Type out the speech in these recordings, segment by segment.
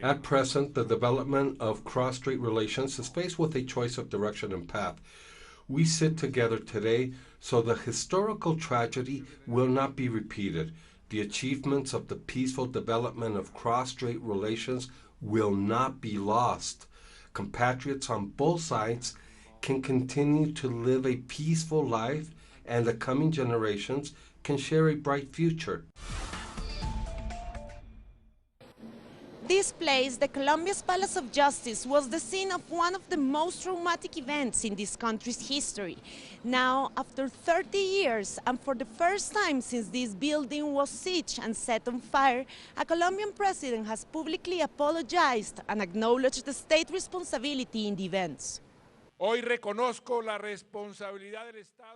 At present, the development of cross-strait relations is faced with a choice of direction and path. We sit together today so the historical tragedy will not be repeated. The achievements of the peaceful development of cross-strait relations will not be lost. Compatriots on both sides can continue to live a peaceful life, and the coming generations can share a bright future. This place, the Colombia's Palace of Justice, was the scene of one of the most traumatic events in this country's history. Now, after 30 years, and for the first time since this building was sieged and set on fire, a Colombian president has publicly apologized and acknowledged the state responsibility in the events.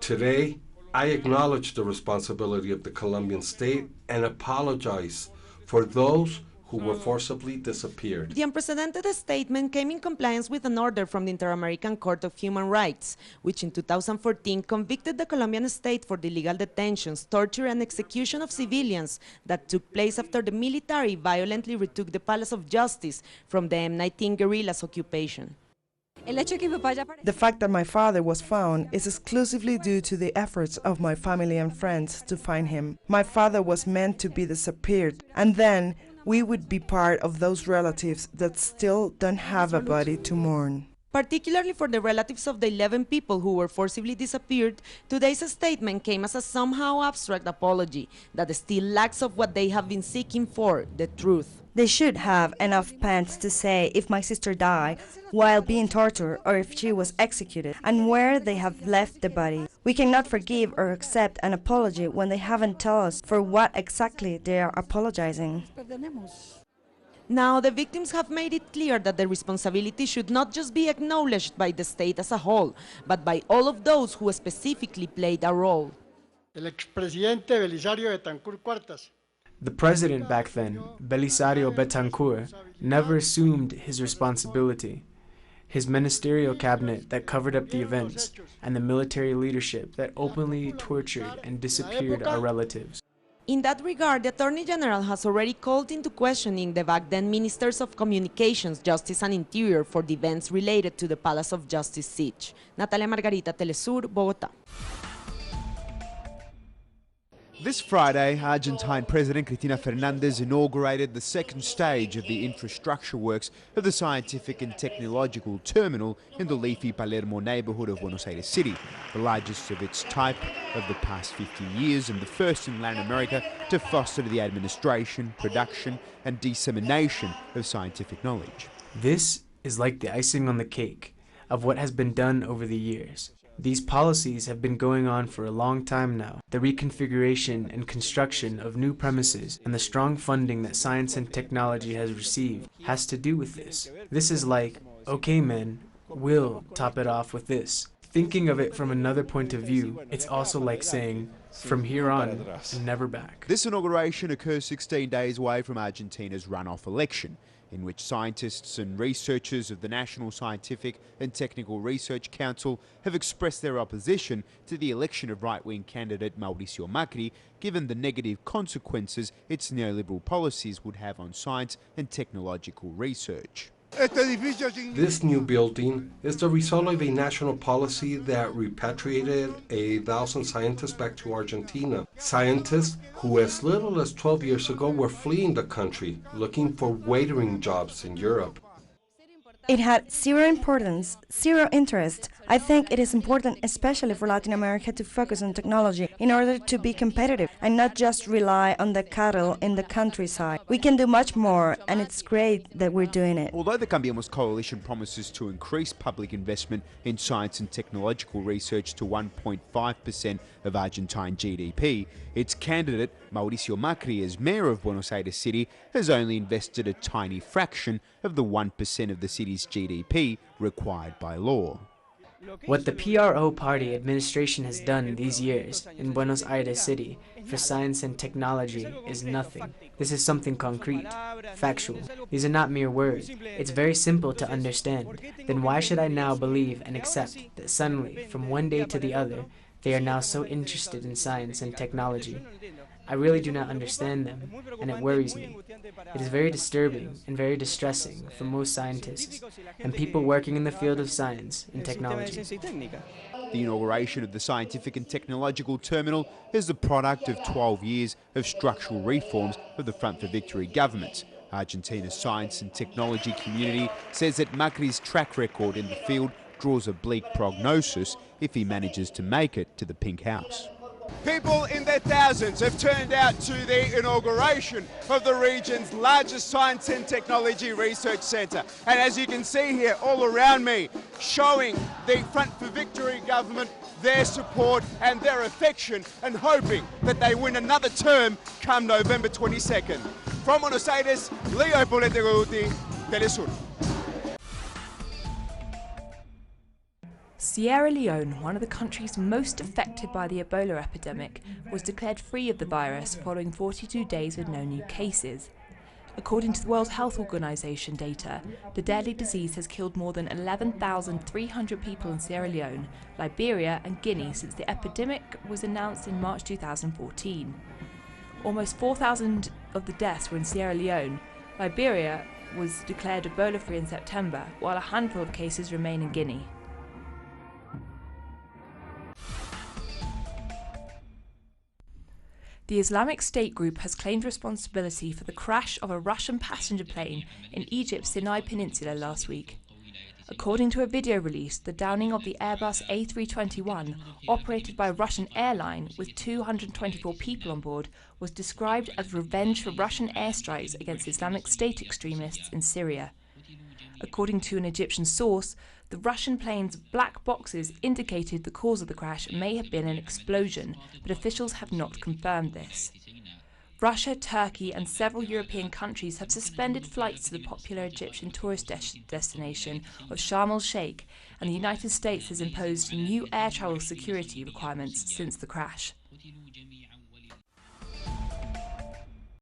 Today, I acknowledge the responsibility of the Colombian state and apologize for those who were forcibly disappeared. The unprecedented statement came in compliance with an order from the Inter-American Court of Human Rights, which in 2014 convicted the Colombian state for the illegal detentions, torture and execution of civilians that took place after the military violently retook the Palace of Justice from the M19 guerrillas' occupation. The fact that my father was found is exclusively due to the efforts of my family and friends to find him. My father was meant to be disappeared, and then we would be part of those relatives that still don't have a body to mourn. Particularly for the relatives of the 11 people who were forcibly disappeared, today's statement came as a somehow abstract apology that still lacks of what they have been seeking for, the truth. They should have enough pants to say if my sister died while being tortured or if she was executed, and where they have left the body. We cannot forgive or accept an apology when they haven't told us for what exactly they are apologizing. Now, the victims have made it clear that the responsibility should not just be acknowledged by the state as a whole, but by all of those who specifically played a role. The president back then, Belisario Betancourt, never assumed his responsibility. His ministerial cabinet that covered up the events, and the military leadership that openly tortured and disappeared our relatives. In that regard, the Attorney General has already called into questioning the back then Ministers of Communications, Justice and Interior for the events related to the Palace of Justice siege. Natalia Margarita, Telesur, Bogotá. This Friday, Argentine President Cristina Fernández inaugurated the second stage of the infrastructure works of the scientific and technological terminal in the leafy Palermo neighbourhood of Buenos Aires City, the largest of its type of the past 50 years and the first in Latin America to foster the administration, production and dissemination of scientific knowledge. This is like the icing on the cake of what has been done over the years. These policies have been going on for a long time now. The reconfiguration and construction of new premises and the strong funding that science and technology has received has to do with this. This is like, okay men, we'll top it off with this. Thinking of it from another point of view, it's also like saying, from here on, never back. This inauguration occurs 16 days away from Argentina's runoff election, in which scientists and researchers of the National Scientific and Technical Research Council have expressed their opposition to the election of right-wing candidate Mauricio Macri, given the negative consequences its neoliberal policies would have on science and technological research. This new building is the result of a national policy that repatriated 1,000 scientists back to Argentina. Scientists who as little as 12 years ago were fleeing the country, looking for waitering jobs in Europe. It had zero importance, zero interest. I think it is important, especially for Latin America, to focus on technology in order to be competitive and not just rely on the cattle in the countryside. We can do much more, and it's great that we're doing it. Although the Cambiemos coalition promises to increase public investment in science and technological research to 1.5% of Argentine GDP, its candidate, Mauricio Macri, as mayor of Buenos Aires City, has only invested a tiny fraction of the 1% of the city's GDP required by law. What the PRO party administration has done these years in Buenos Aires City for science and technology is nothing. This is something concrete, factual. These are not mere words. It's very simple to understand. Then why should I now believe and accept that suddenly, from one day to the other, they are now so interested in science and technology? I really do not understand them, and it worries me. It is very disturbing and very distressing for most scientists and people working in the field of science and technology. The inauguration of the Scientific and Technological Terminal is the product of 12 years of structural reforms of the Front for Victory government. Argentina's science and technology community says that Macri's track record in the field draws a bleak prognosis if he manages to make it to the Pink House. People in their thousands have turned out to the inauguration of the region's largest science and technology research centre. And as you can see here all around me, showing the Front for Victory government their support and their affection and hoping that they win another term come November 22nd. From Buenos Aires, Leone Telesur. Sierra Leone, one of the countries most affected by the Ebola epidemic, was declared free of the virus following 42 days with no new cases. According to the World Health Organization data, the deadly disease has killed more than 11,300 people in Sierra Leone, Liberia and Guinea since the epidemic was announced in March 2014. Almost 4,000 of the deaths were in Sierra Leone. Liberia was declared Ebola-free in September, while a handful of cases remain in Guinea. The Islamic State group has claimed responsibility for the crash of a Russian passenger plane in Egypt's Sinai Peninsula last week. According to a video release, the downing of the Airbus A321, operated by a Russian airline with 224 people on board, was described as revenge for Russian airstrikes against Islamic State extremists in Syria. According to an Egyptian source, the Russian plane's black boxes indicated the cause of the crash may have been an explosion, but officials have not confirmed this. Russia, Turkey and several European countries have suspended flights to the popular Egyptian tourist destination of Sharm el-Sheikh, and the United States has imposed new air travel security requirements since the crash.